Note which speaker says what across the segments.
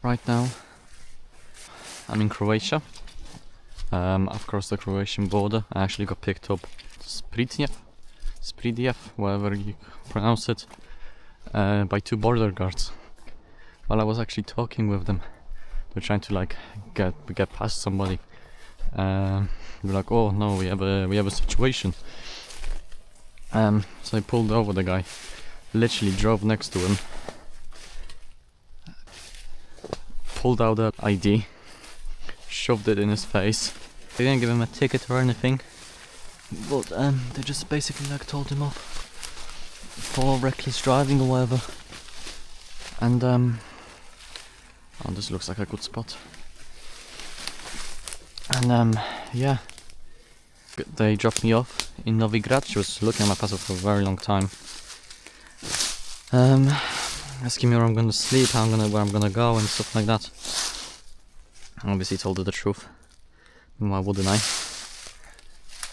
Speaker 1: Right now, I'm in Croatia. I've crossed the Croatian border. I actually got picked up Spridjev, whatever you pronounce it, by two border guards. While I was actually talking with them, they're trying to like get past somebody. They're like, "Oh no, we have a situation." So I pulled over the guy, literally drove next to him, pulled out the ID, shoved it in his face. They didn't give him a ticket or anything, but they just basically like told him off for reckless driving or whatever. And oh, this looks like a good spot. And yeah, they dropped me off in Novigrad. She was looking at my passport for a very long time, asking me where I'm gonna sleep, where I'm gonna go and stuff like that. I obviously told her the truth. Why wouldn't I?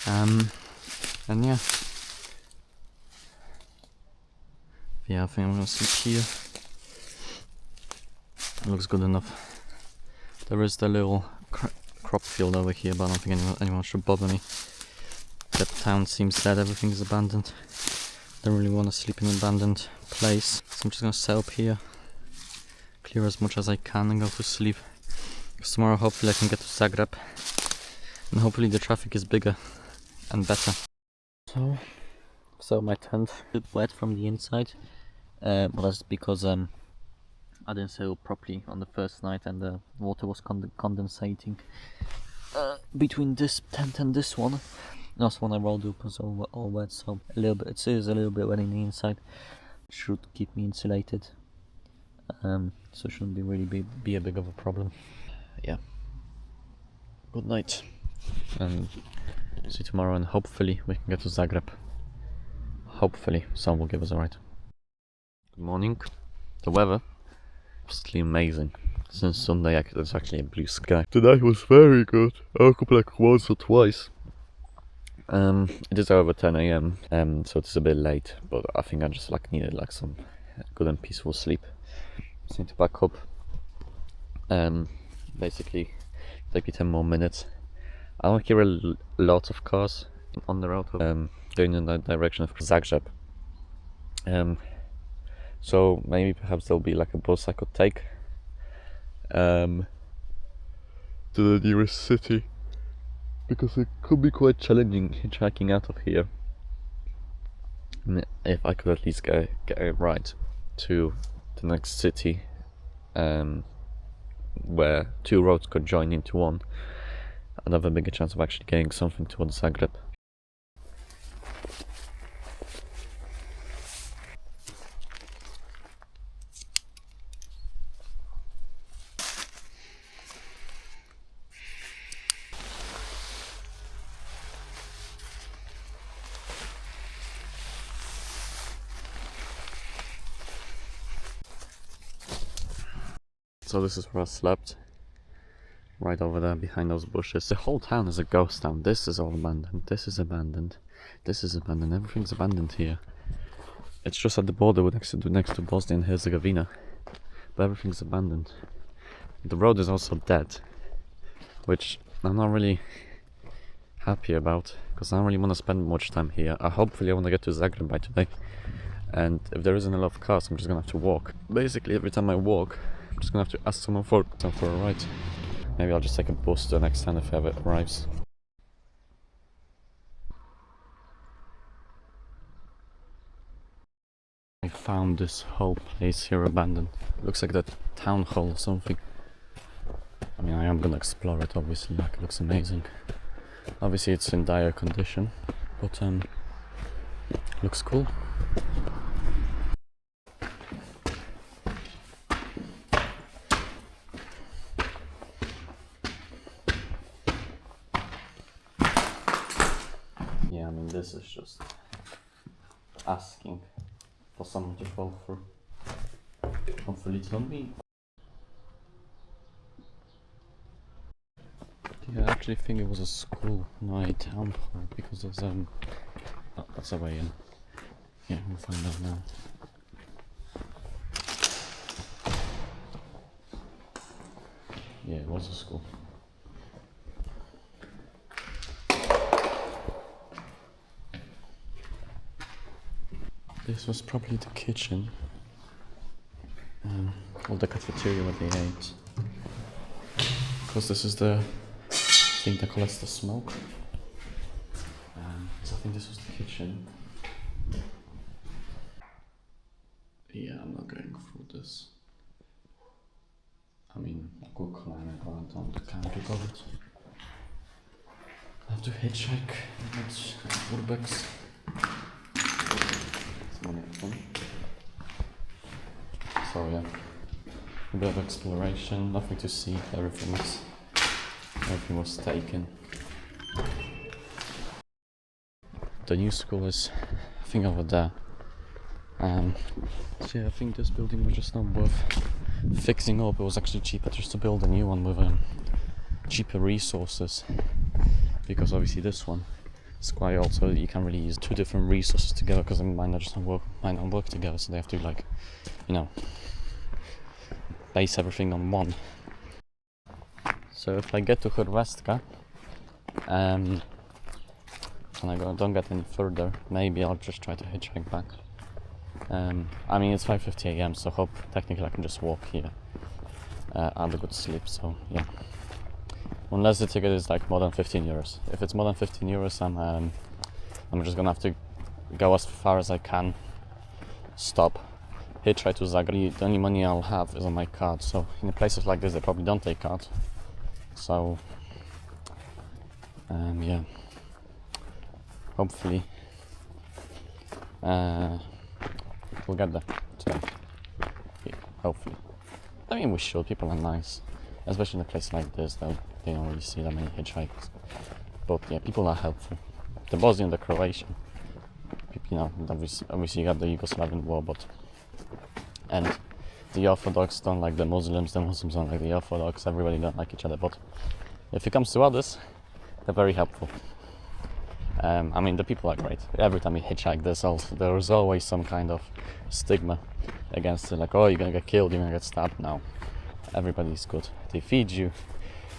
Speaker 1: And yeah, I think I'm gonna sleep here. It looks good enough. There is the little crop field over here, but I don't think anyone should bother me. That town seems dead, everything is abandoned. Don't really want to sleep in an abandoned place, so I'm just gonna set up here, clear as much as I can and go to sleep. Because tomorrow hopefully I can get to Zagreb, and hopefully the traffic is bigger and better. So my tent is a bit wet from the inside, but that's because I didn't sail properly on the first night and the water was condensating between this tent and this one. Last one I rolled up was all wet, so it is a little bit wet in the inside. Should keep me insulated, so it shouldn't be a big of a problem. Yeah. Good night, and see you tomorrow, and hopefully we can get to Zagreb. Hopefully sun will give us a ride. Good morning. The weather absolutely amazing. Since Sunday there's actually a blue sky. Today was very good. I woke up like once or twice. It is over 10 AM, so it's a bit late, but I think I just needed some good and peaceful sleep. Just need to back up. Basically take me 10 more minutes. I don't hear a lot of cars on the road going in the direction of Zagreb. So maybe perhaps there'll be like a bus I could take to the nearest city, because it could be quite challenging hitchhiking out of here. If I could at least get a ride to the next city, where two roads could join into one, I'd have a bigger chance of actually getting something towards Zagreb. So this is where I slept, right over there behind those bushes. The whole town is a ghost town. This is all abandoned, this is abandoned, this is abandoned, everything's abandoned here. It's just at the border next to Bosnia and Herzegovina, but everything's abandoned. The road is also dead, which I'm not really happy about, because I don't really want to spend much time here. Hopefully I want to get to Zagreb by today, and if there isn't a lot of cars, I'm just gonna have to walk. Basically every time I walk, I'm just gonna have to ask someone for a ride. Maybe I'll just take a bus to the next town if it arrives. I found this whole place here abandoned. Looks like the town hall or something. I mean, I am gonna explore it obviously, it looks amazing. Obviously it's in dire condition, but looks cool. Yeah, I mean, this is just asking for someone to fall through. Hopefully it's not me. Yeah, I actually think it was a school, not a town hall, because there's oh, that's a way in. Yeah, we'll find out now. was a school. This was probably the kitchen. Or the cafeteria where they ate. Because this is the thing that collects the smoke. So I think this was the kitchen. Yeah, I'm not going through this. I mean, I could climb it, but I can't do it. I have to hitchhike at Urbex. So yeah, a bit of exploration, nothing to see, everything was taken. The new school is, I think, over there. So yeah, I think this building was just not worth fixing up. It was actually cheaper just to build a new one with cheaper resources, because obviously this one is quite old, so you can't really use two different resources together because they might not work together. So they have to, like, you know, base everything on one. So if I get to Hrvatska and I don't get any further, maybe I'll just try to hitchhike back. I mean, it's 5:50 a.m, so hope technically I can just walk here. Have a good sleep, so yeah. Unless the ticket is like more than 15 euros. If it's more than 15 euros, I'm just gonna have to go as far as I can, stop, hitchhike to Zagreb. The only money I'll have is on my card, so in places like this they probably don't take card. So yeah, hopefully we'll get there today. Yeah, hopefully. I mean, we should. People are nice, especially in a place like this. Though they don't really see that many hitchhikers. But yeah, people are helpful. The Bosnian, the Croatian, you know, obviously you got the Yugoslavian war, and the Orthodox don't like the Muslims don't like the Orthodox. Everybody don't like each other. But if it comes to others, they're very helpful. I mean, the people are great. Every time you hitchhike, there's always some kind of stigma against it, like, oh, you're gonna get killed, you're gonna get stabbed. No, everybody's good. They feed you,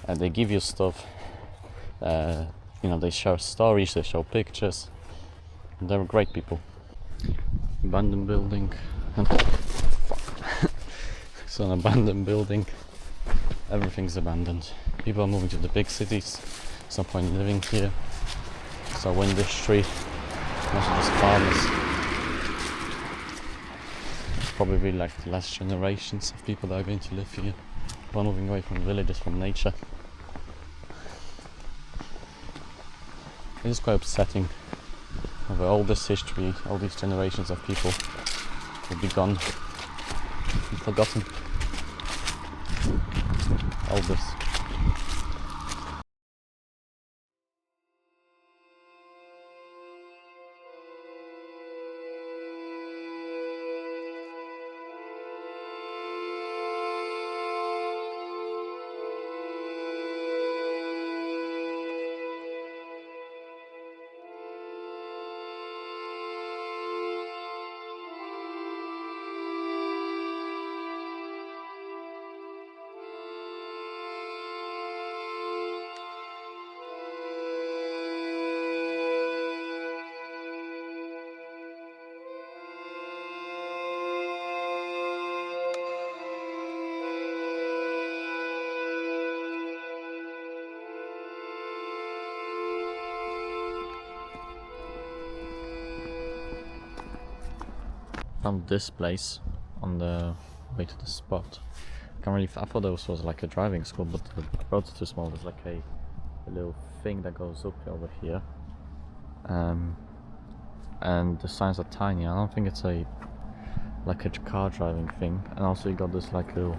Speaker 1: and they give you stuff. You know, they share stories, they show pictures. They're great people. Abandoned building. Fuck. It's an abandoned building. Everything's abandoned. People are moving to the big cities. There's no point in living here. So industry, mostly just farmers. Probably like the last generations of people that are going to live here. We're moving away from villages, from nature. It is quite upsetting. Over all this history, all these generations of people will be gone and forgotten. All this. Found this place on the way to the spot. I thought this was like a driving school, but the road's too small. There's like a little thing that goes up over here, and the signs are tiny. I don't think it's like a car driving thing. And also you got this like little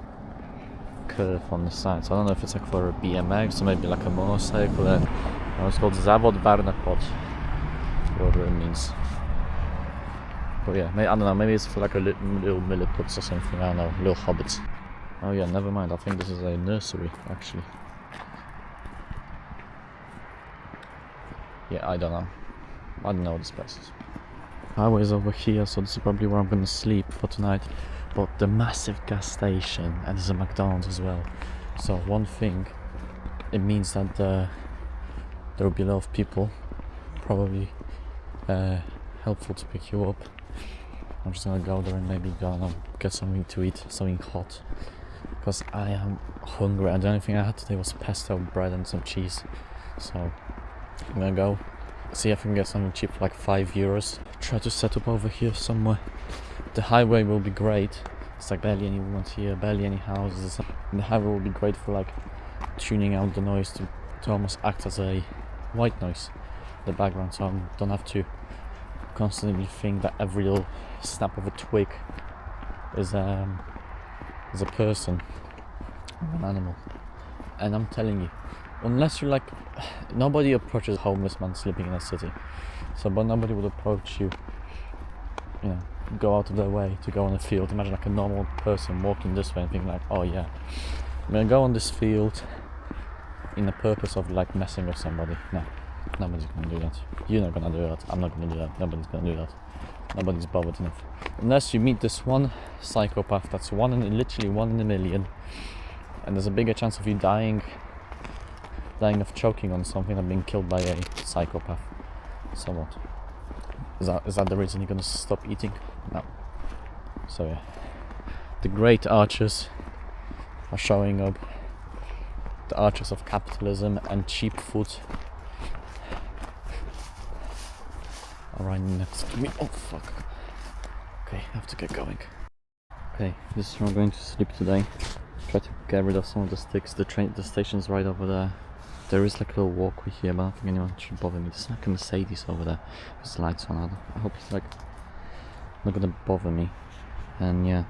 Speaker 1: curve on the side, so I don't know if it's like for a BMX or maybe like a motorcycle. It's called Zawod Varnapot, whatever it means. But yeah, I don't know, maybe it's for like a little milliputs or something, I don't know, little hobbits. Oh yeah, never mind, I think this is a nursery, actually. Yeah, I don't know this place is. Highway's over here, so this is probably where I'm gonna sleep for tonight. But the massive gas station, and there's a McDonald's as well, So one thing, it means that there will be a lot of people, probably helpful to pick you up. I'm just gonna go there and maybe get something to eat, something hot, because I am hungry, and the only thing I had today was pesto bread and some cheese. So I'm gonna go see if I can get something cheap for like €5. Try to set up over here somewhere. The highway will be great. It's like barely anyone here, barely any houses. And the highway will be great for like tuning out the noise to almost act as a white noise in the background, so I don't have to constantly think that every little snap of a twig is a person or an animal. And I'm telling you, unless you're like, nobody approaches a homeless man sleeping in a city, but nobody would approach you, go out of their way to go on a field. Imagine like a normal person walking this way and thinking like, oh yeah, I'm gonna go on this field in the purpose of like messing with somebody. No, nobody's gonna do that. You're not gonna do that. I'm not gonna do that. Nobody's gonna do that. Nobody's bothered enough. Unless you meet this one psychopath that's literally one in a million, and there's a bigger chance of you dying of choking on something than being killed by a psychopath. So what? Is that the reason you're gonna stop eating? No. So yeah, the great archers are showing up. The archers of capitalism and cheap food are right next to me. Oh fuck. Okay, I have to get going. Okay, this is where I'm going to sleep today. Try to get rid of some of the sticks. The station's right over there. There is like a little walkway here, but I don't think anyone should bother me. There's like a Mercedes over there with the lights on. I hope it's like not gonna bother me. And yeah,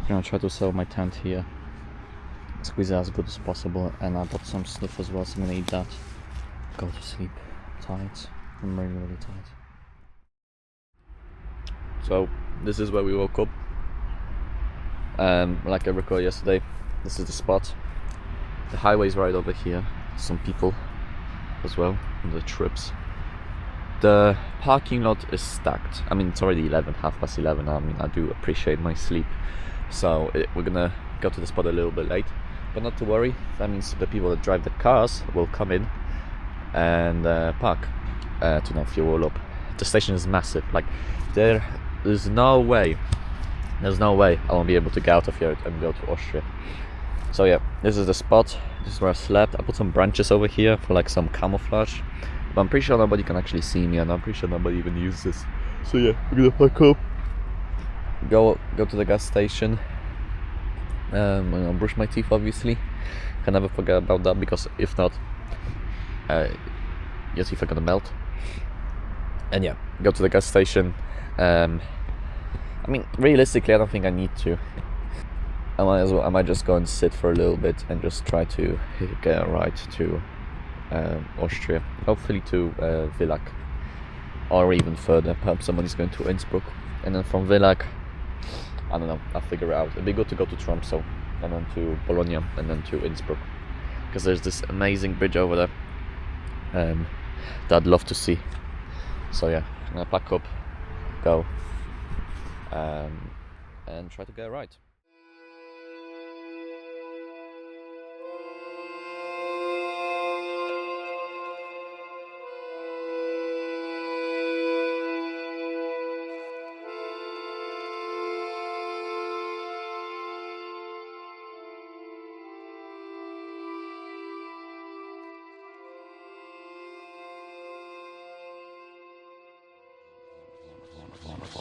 Speaker 1: I'm gonna try to sell my tent here, squeeze it as good as possible, and I bought some stuff as well, so I'm gonna eat that. Go to sleep. Tired. I'm really, really tired. So this is where we woke up. Like I recorded yesterday, this is the spot. The highway's right over here. Some people as well on the trips. The parking lot is stacked. I mean, it's already 11:30. I mean, I do appreciate my sleep, so we're gonna go to the spot a little bit late, but not to worry. That means the people that drive the cars will come in and park to not fuel up. The station is massive. Like there's no way I won't be able to get out of here and go to Austria. So yeah, this is the spot. This is where I slept. I put some branches over here for like some camouflage, but I'm pretty sure nobody can actually see me, and I'm pretty sure nobody even uses this. So yeah, we're gonna pack up, go to the gas station, I'm gonna brush my teeth obviously. Can never forget about that, because if not, your teeth are gonna melt. And yeah, go to the gas station. I mean, realistically, I don't think I need to. I might just go and sit for a little bit and just try to get a ride to Austria, hopefully to Villach, or even further. Perhaps somebody's going to Innsbruck, and then from Villach, I don't know, I'll figure it out. It'd be good to go to Tromsø, and then to Bologna, and then to Innsbruck, because there's this amazing bridge over there that I'd love to see. So yeah, I'm gonna pack up, go, and try to get a ride.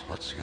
Speaker 2: What's